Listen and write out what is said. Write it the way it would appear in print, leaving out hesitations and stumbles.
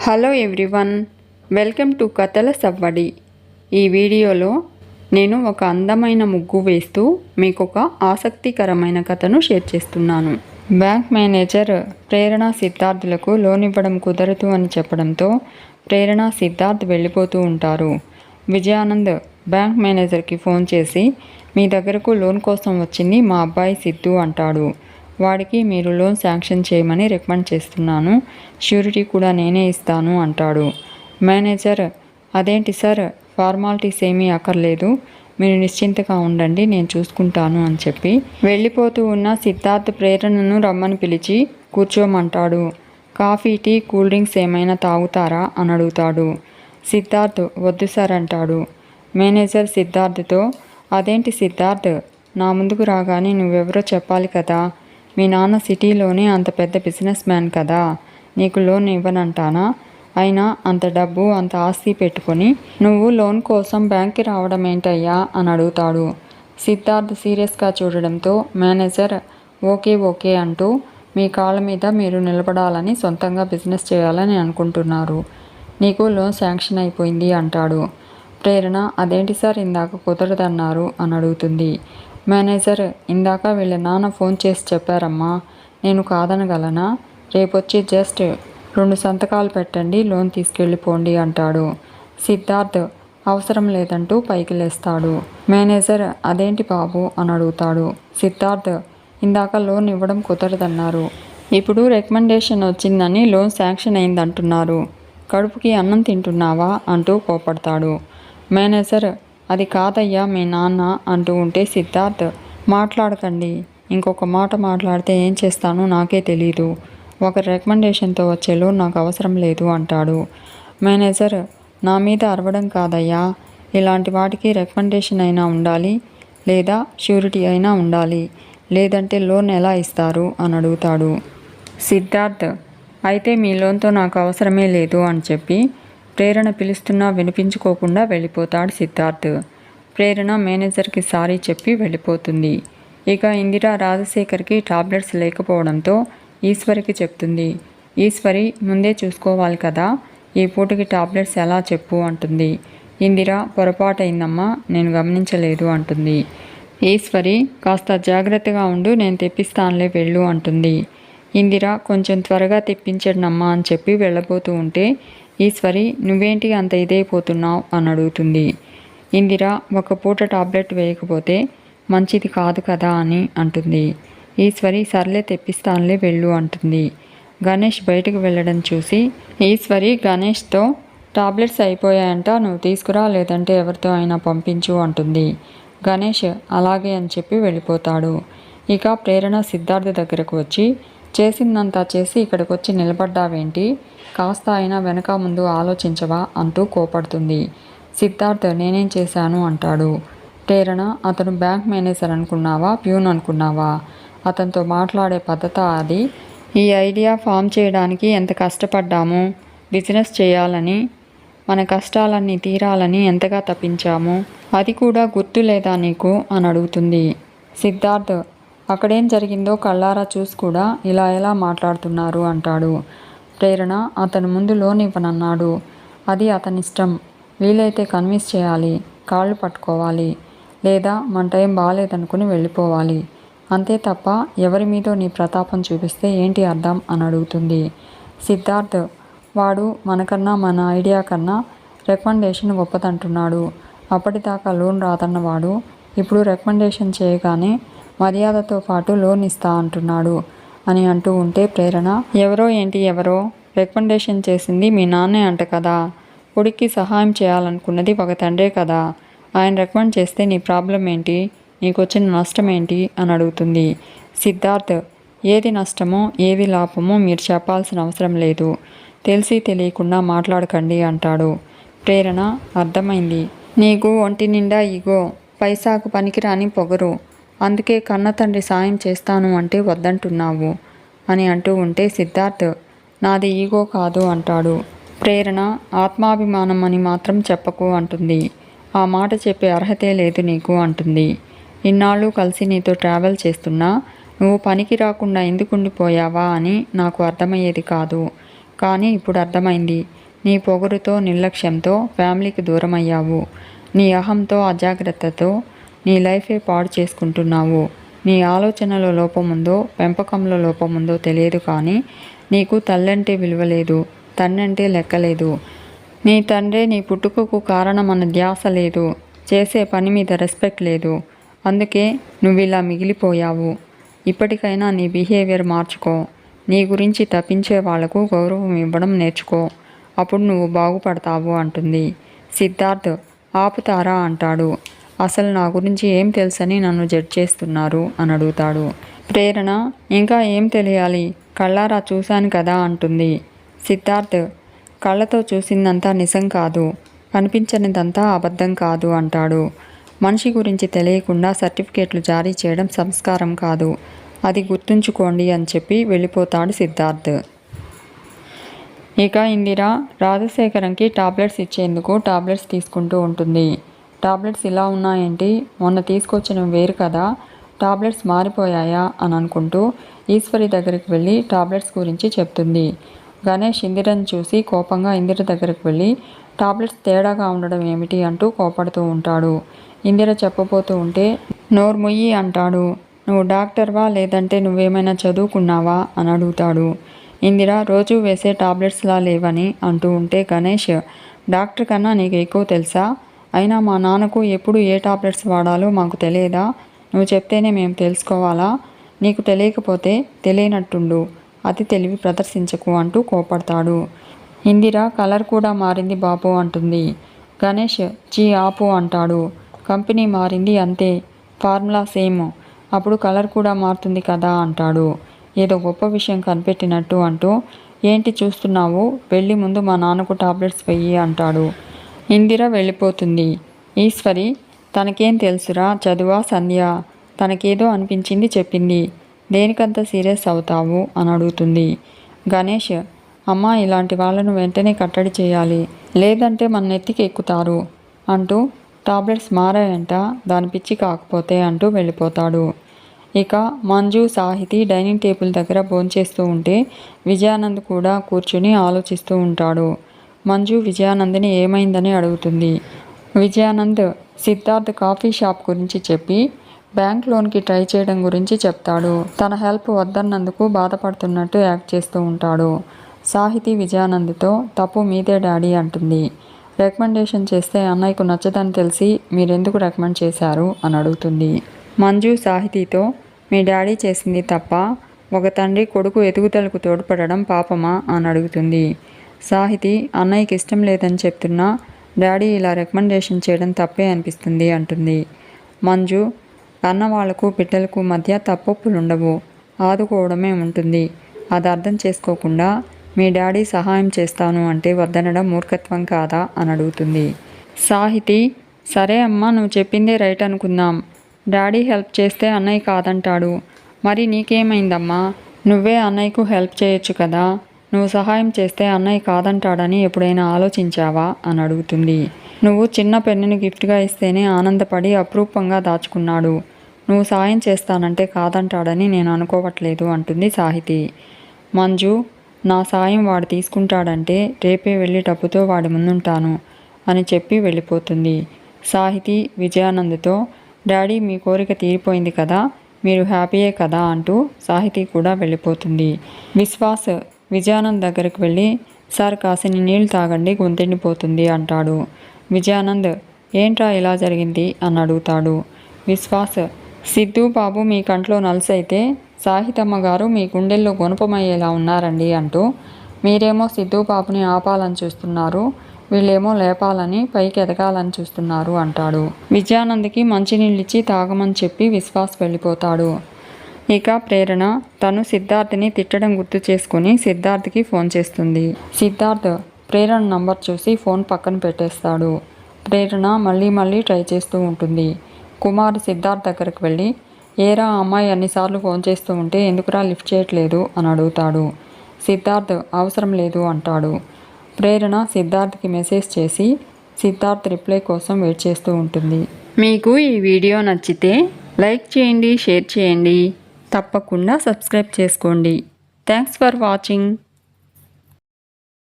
Hello everyone, welcome to కథల సవ్వడి. ఈ వీడియోలో నేను ఒక అందమైన ముగ్గు వేస్తూ మీకు ఒక ఆసక్తికరమైన కథను షేర్ చేస్తున్నాను. బ్యాంక్ మేనేజర్ ప్రేరణ సిద్ధార్థులకు లోన్ ఇవ్వడం కుదరదు అని చెప్పడంతో ప్రేరణ సిద్ధార్థ్ వెళ్ళిపోతూ ఉంటారు. విజయానంద్ బ్యాంక్ మేనేజర్కి ఫోన్ చేసి మీ దగ్గరకు లోన్ కోసం వచ్చింది మా అబ్బాయి సిద్ధు అంటాడు. వాడికి మీరు లోన్ శాంక్షన్ చేయమని రికమెండ్ చేస్తున్నాను, ష్యూరిటీ కూడా నేనే ఇస్తాను అంటాడు. మేనేజర్ అదేంటి సార్, ఫార్మాలిటీస్ ఏమీ అక్కర్లేదు, మీరు నిశ్చింతగా ఉండండి, నేను చూసుకుంటాను అని చెప్పి వెళ్ళిపోతూ ఉన్న సిద్ధార్థ్ ప్రేరణను రమ్మని పిలిచి కూర్చోమంటాడు. కాఫీ, టీ, కూల్ డ్రింక్స్ ఏమైనా తాగుతారా అని అడుగుతాడు. సిద్ధార్థ్ వద్దు సార్ అంటాడు. మేనేజర్ సిద్ధార్థ్తో అదేంటి సిద్ధార్థ్, నా ముందుకు రాగానే నువ్వెవరో చెప్పాలి కదా, మీ నాన్న సిటీలోనే అంత పెద్ద బిజినెస్ మ్యాన్ కదా, నీకు లోన్ ఇవ్వనంటానా, అయినా అంత డబ్బు అంత ఆస్తి పెట్టుకొని నువ్వు లోన్ కోసం బ్యాంక్కి రావడం ఏంటయ్యా అని అడుగుతాడు. సిద్ధార్థ్ సీరియస్గా చూడడంతో మేనేజర్ ఓకే అంటూ మీ కాళ్ళ మీద మీరు నిలబడాలని, సొంతంగా బిజినెస్ చేయాలని అనుకుంటున్నారు, నీకు లోన్ శాంక్షన్ అయిపోయింది అంటాడు. ప్రేరణ అదేంటి సార్, ఇందాక కుదరదన్నారు అని అడుగుతుంది. మేనేజర్ ఇందాక వీళ్ళ నాన్న ఫోన్ చేసి చెప్పారమ్మా, నేను కాదనగలనా, రేపొచ్చి జస్ట్ 2 సంతకాలు పెట్టండి, లోన్ తీసుకెళ్ళిపోండి అంటాడు. సిద్ధార్థ్ అవసరం లేదంటూ పైకి లేస్తాడు. మేనేజర్ అదేంటి బాబు అని అడుగుతాడు. సిద్ధార్థ్ ఇందాక లోన్ ఇవ్వడం కుదరదన్నారు, ఇప్పుడు రికమెండేషన్ వచ్చిందని లోన్ శాంక్షన్ అయిందంటున్నారు, కడుపుకి అన్నం తింటున్నావా అంటూ కోపడతాడు. మేనేజర్ అది కాదయ్యా మీ నాన్న అంటూ ఉంటే సిద్ధార్థ్ మాట్లాడకండి, ఇంకొక మాట మాట్లాడితే ఏం చేస్తానో నాకే తెలీదు, ఒక రికమెండేషన్తో వచ్చే లోన్ నాకు అవసరం లేదు అంటాడు. మేనేజర్ నా మీద అరవడం కాదయ్యా, ఇలాంటి వాటికి రికమెండేషన్ అయినా ఉండాలి, లేదా ష్యూరిటీ అయినా ఉండాలి, లేదంటే లోన్ ఎలా ఇస్తారు అని అడుగుతాడు. సిద్ధార్థ్ అయితే మీ లోన్తో నాకు అవసరమే లేదు అని చెప్పి ప్రేరణ పిలుస్తున్నా వినిపించుకోకుండా వెళ్ళిపోతాడు సిద్ధార్థ్. ప్రేరణ మేనేజర్కి సారీ చెప్పి వెళ్ళిపోతుంది. ఇక ఇందిర రాజశేఖర్కి టాబ్లెట్స్ లేకపోవడంతో ఈశ్వరికి చెప్తుంది. ఈశ్వరి ముందే చూసుకోవాలి కదా, ఈ పూటకి టాబ్లెట్స్ ఎలా చెప్పు అంటుంది. ఇందిర పొరపాటైందమ్మా, నేను గమనించలేదు అంటుంది. ఈశ్వరి కాస్త జాగ్రత్తగా ఉండు, నేను తెప్పిస్తానులే వెళ్ళు అంటుంది. ఇందిర కొంచెం త్వరగా తెప్పించండమ్మా అని చెప్పి వెళ్ళబోతూ ఉంటే ఈశ్వరి నువ్వేంటి అంత ఇదైపోతున్నావు అని అడుగుతుంది. ఇందిర ఒక పూట టాబ్లెట్ వేయకపోతే మంచిది కాదు కదా అని అంటుంది. ఈశ్వరి సర్లే తెప్పిస్తానులే వెళ్ళు అంటుంది. గణేష్ బయటకు వెళ్ళడం చూసి ఈశ్వరి గణేష్తో టాబ్లెట్స్ అయిపోయాయంట, నువ్వు తీసుకురా, లేదంటే ఎవరితో అయినా పంపించు అంటుంది. గణేష్ అలాగే అని చెప్పి వెళ్ళిపోతాడు. ఇక ప్రేరణ సిద్ధార్థ దగ్గరకు వచ్చి చేసిందంతా చేసి ఇక్కడికి వచ్చి నిలబడ్డావేంటి, కాస్త అయినా వెనక ముందు ఆలోచించవా అంటూ కోపడుతుంది. సిద్ధార్థ్ నేనేం చేశాను అంటాడు. ప్రేరణ అతను బ్యాంక్ మేనేజర్ అనుకున్నావా, ప్యూన్ అనుకున్నావా, అతనితో మాట్లాడే పద్ధత అది, ఈ ఐడియా ఫామ్ చేయడానికి ఎంత కష్టపడ్డాము, బిజినెస్ చేయాలని, మన కష్టాలన్నీ తీరాలని ఎంతగా తప్పించాము, అది కూడా గుర్తు లేదా నీకు అని అడుగుతుంది. సిద్ధార్థ్ అక్కడేం జరిగిందో కళ్ళారా చూసి కూడా ఇలా ఎలా మాట్లాడుతున్నారు అంటాడు. ప్రేరణ అతను ముందు లోన్ ఇవ్వనన్నాడు, అది అతని ఇష్టం, వీలైతే కన్విన్స్ చేయాలి, కాళ్ళు పట్టుకోవాలి, లేదా మన టైం బాగాలేదనుకుని వెళ్ళిపోవాలి, అంతే తప్ప ఎవరి మీదో నీ ప్రతాపం చూపిస్తే ఏంటి అర్థం అని అడుగుతుంది. సిద్ధార్థ్ వాడు మనకన్నా మన ఐడియా కన్నా రికమెండేషన్ గొప్పదంటున్నాడు, అప్పటిదాకా లోన్ రాదన్నవాడు ఇప్పుడు రికమెండేషన్ చేయగానే మర్యాదతో పాటు లోన్ ఇస్తా అంటున్నాడు అని అంటూ ఉంటే ప్రేరణ ఎవరో ఏంటి ఎవరో, రికమెండేషన్ చేసింది మీ నాన్నే అంట కదా, కొడుక్కి సహాయం చేయాలనుకున్నది ఒక తండ్రే కదా, ఆయన రికమెండ్ చేస్తే నీ ప్రాబ్లం ఏంటి, నీకు వచ్చిన నష్టం ఏంటి అని అడుగుతుంది. సిద్ధార్థ్ ఏది నష్టమో ఏది లాభమో మీరు చెప్పాల్సిన అవసరం లేదు, తెలిసి తెలియకుండా మాట్లాడకండి అంటాడు. ప్రేరణ అర్థమైంది, నీకు ఒంటి నిండా ఈగో, పైసాకు పనికిరాని పొగరు, అందుకే కన్న తండ్రి సాయం చేస్తాను అంటే వద్దంటున్నావు అని అంటూ ఉంటే సిద్ధార్థ్ నాది ఈగో కాదు అంటాడు. ప్రేరణ ఆత్మాభిమానం అని మాత్రం చెప్పకు అంటుంది. ఆ మాట చెప్పే అర్హతే లేదు నీకు అంటుంది. ఇన్నాళ్ళు కలిసి నీతో ట్రావెల్ చేస్తున్నా నువ్వు పనికి రాకుండా ఎందుకు ఉండిపోయావా అని నాకు అర్థమయ్యేది కాదు, కానీ ఇప్పుడు అర్థమైంది. నీ పొగరుతో, నిర్లక్ష్యంతో ఫ్యామిలీకి దూరం అయ్యావు. నీ అహంతో, అజాగ్రత్తతో నీ లైఫే పాడు చేసుకుంటున్నావు. నీ ఆలోచనలో లోపముందో, పెంపకంలో లోపముందో తెలియదు, కానీ నీకు తల్లంటే విలువ లేదు, తండ్రంటే లెక్కలేదు. నీ తండ్రే నీ పుట్టుకకు కారణమన్న ధ్యాస లేదు, చేసే పని మీద రెస్పెక్ట్ లేదు. అందుకే నువ్విలా మిగిలిపోయావు. ఇప్పటికైనా నీ బిహేవియర్ మార్చుకో. నీ గురించి తప్పించే వాళ్లకు గౌరవం ఇవ్వడం నేర్చుకో. అప్పుడు నువ్వు బాగుపడతావు అంటుంది. సిద్ధార్థ్ ఆపుతారా అంటాడు. అసలు నా గురించి ఏం తెలుసని నన్ను జడ్జ్ చేస్తున్నారు అని అడుగుతాడు. ప్రేరణ ఇంకా ఏం తెలియాలి, కళ్ళారా చూశాను కదా అంటుంది. సిద్ధార్థ్ కళ్ళతో చూసిందంతా నిజం కాదు, కనిపించనిదంతా అబద్ధం కాదు అంటాడు. మనిషి గురించి తెలియకుండా సర్టిఫికేట్లు జారీ చేయడం సంస్కారం కాదు, అది గుర్తుంచుకోండి అని చెప్పి వెళ్ళిపోతాడు సిద్ధార్థ్. ఇక ఇందిర రాజశేఖరంకి టాబ్లెట్స్ ఇచ్చేందుకు టాబ్లెట్స్ తీసుకుంటూ ఉంటుంది. టాబ్లెట్స్ ఇలా ఉన్నాయేంటి, మొన్న తీసుకొచ్చినవి వేరు కదా, టాబ్లెట్స్ మారిపోయాయా అని అనుకుంటూ ఈశ్వరి దగ్గరికి వెళ్ళి టాబ్లెట్స్ గురించి చెప్తుంది. గణేష్ ఇందిరను చూసి కోపంగా ఇందిర దగ్గరికి వెళ్ళి టాబ్లెట్స్ తేడాగా ఉండడం ఏమిటి అంటూ కోపడుతూ ఉంటాడు. ఇందిర చెప్పబోతూ ఉంటే నోరు ముయ్యి అంటాడు. నువ్వు డాక్టర్వా లేదంటే నువ్వేమైనా చదువుకున్నావా అని అడుగుతాడు. ఇందిర రోజు వేసే టాబ్లెట్స్లా లేవని అంటూ ఉంటే గణేష్ డాక్టర్ కన్నా నీకు ఎక్కువ తెలుసా, అయినా మా నాన్నకు ఎప్పుడు ఏ టాబ్లెట్స్ వాడాలో మాకు తెలియదా, నువ్వు చెప్తేనే మేము తెలుసుకోవాలా, నీకు తెలియకపోతే తెలియనట్టుండు, అతి తెలివి ప్రదర్శించకు అంటూ కోపడతాడు. ఇందిర కలర్ కూడా మారింది బాబు అంటుంది. గణేష్ చీ ఆపు అంటాడు. కంపెనీ మారింది అంతే, ఫార్ములా సేమ్, అప్పుడు కలర్ కూడా మారుతుంది కదా అంటాడు. ఏదో గొప్ప విషయం కనిపెట్టినట్టు అంటూ ఏంటి చూస్తున్నావు, వెళ్ళి ముందు మా నాన్నకు టాబ్లెట్స్ వెయ్యి అంటాడు. ఇందిర వెళ్ళిపోతుంది. ఈశ్వరి తనకేం తెలుసురా, చదువా సంధ్య, తనకేదో అనిపించింది చెప్పింది, దేనికంత సీరియస్ అవుతావు అని అడుగుతుంది. గణేష్ అమ్మ ఇలాంటి వాళ్ళను వెంటనే కట్టడి చేయాలి, లేదంటే మన నెత్తికి ఎక్కుతారు అంటూ టాబ్లెట్స్ మారాయంట, దాని పిచ్చి కాకపోతే అంటూ వెళ్ళిపోతాడు. ఇక మంజు సాహితి డైనింగ్ టేబుల్ దగ్గర భోంచేస్తూ ఉంటే విజయానంద్ కూడా కూర్చుని ఆలోచిస్తూ ఉంటాడు. మంజు విజయానంద్ని ఏమైందని అడుగుతుంది. విజయానంద్ సిద్ధార్థ్ కాఫీ షాప్ గురించి చెప్పి బ్యాంక్ లోన్కి ట్రై చేయడం గురించి చెప్తాడు. తన హెల్ప్ వద్దన్నందుకు బాధపడుతున్నట్టు యాక్ట్ చేస్తూ ఉంటాడు. సాహితి విజయానంద్తో తప్పు మీదే డాడీ అంటుంది. రికమెండేషన్ చేస్తే అన్నయ్యకు నచ్చదని తెలిసి మీరెందుకు రికమెండ్ చేశారు అని అడుగుతుంది. మంజు సాహితితో మీ డాడీ చేసింది తప్ప, ఒక తండ్రి కొడుకు ఎదుగుదలకు తోడ్పడడం పాపమా అని అడుగుతుంది. సాహితి అన్నయ్యకి ఇష్టం లేదని చెప్తున్నా డాడీ ఇలా రికమెండేషన్ చేయడం తప్పే అనిపిస్తుంది అంటుంది. మంజు అన్న వాళ్లకు బిడ్డలకు మధ్య తప్పొప్పులుండవు, ఆదుకోవడమే ఉంటుంది, అది అర్థం చేసుకోకుండా మీ డాడీ సహాయం చేస్తాను అంటే వద్దనడం మూర్ఖత్వం కాదా అని అడుగుతుంది. సాహితి సరే అమ్మా, నువ్వు చెప్పిందే రైట్ అనుకుందాం, డాడీ హెల్ప్ చేస్తే అన్నయ్య కాదంటాడు, మరి నీకేమైందమ్మా, నువ్వే అన్నయ్యకు హెల్ప్ చేయొచ్చు కదా, నువ్వు సహాయం చేస్తే అన్నయ్య కాదంటాడని ఎప్పుడైనా ఆలోచించావా అని అడుగుతుంది. నువ్వు చిన్న పెన్నుని గిఫ్ట్గా ఇస్తేనే ఆనందపడి అపురూపంగా దాచుకున్నాడు, నువ్వు సాయం చేస్తానంటే కాదంటాడని నేను అనుకోవట్లేదు అంటుంది సాహితి. మంజు నా సాయం వాడు తీసుకుంటాడంటే రేపే వెళ్ళి డబ్బుతో వాడి ముందుంటాను అని చెప్పి వెళ్ళిపోతుంది. సాహితి విజయానంద్తో డాడీ మీ కోరిక తీరిపోయింది కదా, మీరు హ్యాపీయే కదా అంటూ సాహితి కూడా వెళ్ళిపోతుంది. విశ్వాస్ విజయానంద్ దగ్గరికి వెళ్ళి సార్ కాసిని నీళ్ళు తాగండి, గొంతెండిపోతుంది అంటాడు. విజయానంద్ ఏంట్రా ఇలా జరిగింది అని అడుగుతాడు. విశ్వాస్ సిద్ధు బాబు మీ కంట్లో నలుసైతే సాహితమ్మ గారు మీ గుండెల్లో గుణపమయ్యేలా ఉన్నారండి అంటూ, మీరేమో సిద్ధు బాబుని ఆపాలని చూస్తున్నారు, వీళ్ళేమో లేపాలని పైకి ఎదగాలని చూస్తున్నారు అంటాడు. విజయానంద్కి మంచినీళ్ళిచ్చి తాగమని చెప్పి విశ్వాస్ వెళ్ళిపోతాడు. ఇక ప్రేరణ తను సిద్ధార్థ్ని తిట్టడం గుర్తు చేసుకుని సిద్ధార్థ్కి ఫోన్ చేస్తుంది. సిద్ధార్థ్ ప్రేరణ నంబర్ చూసి ఫోన్ పక్కన పెట్టేస్తాడు. ప్రేరణ మళ్ళీ ట్రై చేస్తూ ఉంటుంది. కుమార్ సిద్ధార్థ్ దగ్గరకు వెళ్ళి ఏరా అమ్మాయి అన్నిసార్లు ఫోన్ చేస్తూ ఉంటే ఎందుకురా లిఫ్ట్ చేయట్లేదు అని అడుగుతాడు. సిద్ధార్థ్ అవసరం లేదు అంటాడు. ప్రేరణ సిద్ధార్థ్కి మెసేజ్ చేసి సిద్ధార్థ్ రిప్లై కోసం వెయిట్ చేస్తూ ఉంటుంది. మీకు ఈ వీడియో నచ్చితే లైక్ చేయండి, షేర్ చేయండి, తప్పకుండా సబ్స్క్రైబ్ చేసుకోండి. Thanks for watching.